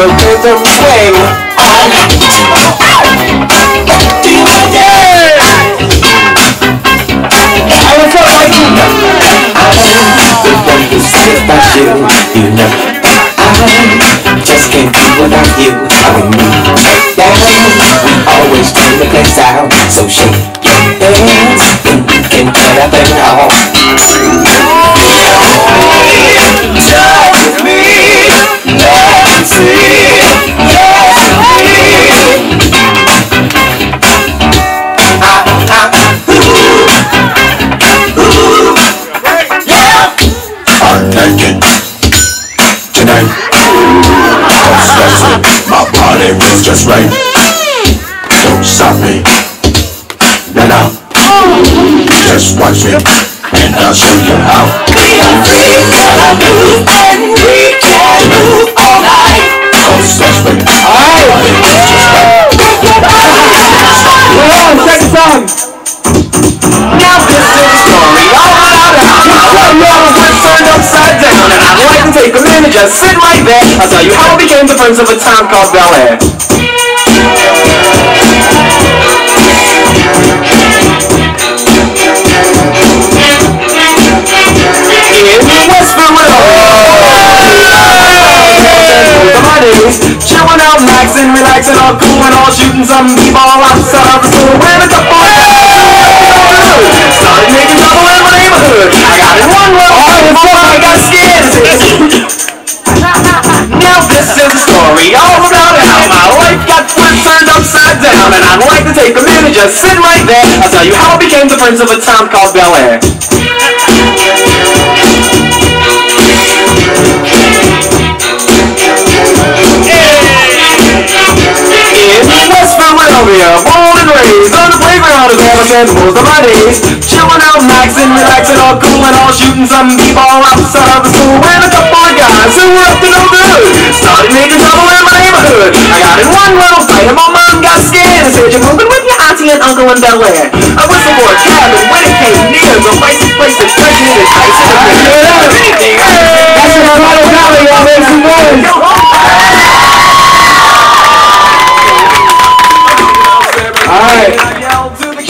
the rhythm swing. I was so like you know, I'm the one who said about you. You know, I just can't be without you. When we get down, we always turn the place out. So shake your hands and we can get up and off. Just me, Nancy, I'm naked tonight. My body feels just right. Don't stop me. No. Just watch me, and I'll show you how. We are free, gotta move, and we can move all night. Don't touch me. My body feels just right. Second song. Now this is a story all about how we're turned upside down, and I'd like to take a minute, just sit right there. I'll tell you how I became the prince of a town called Bel Air. In West chilling out, maxing, relaxing, all cool and all shooting some b-ball outside of the school. When a couple started making trouble in my neighborhood. I got in one little fight before I got scared. Now this is a story all about how my life got turned upside down, and I'd like to take a minute, just sit right there. I'll tell you how I became the prince of a town called Bel Air. Born and raised on the playground as ever spent most of my days. Chilling out, maxing, relaxing, all cool and all shooting some b-ball outside of the school. When a couple of guys who were up to no good started making trouble in my neighborhood. I got in one little fight and my mom got scared and said, "You're moving with your auntie and uncle in Bel Air." I whistled for a cab, and when it came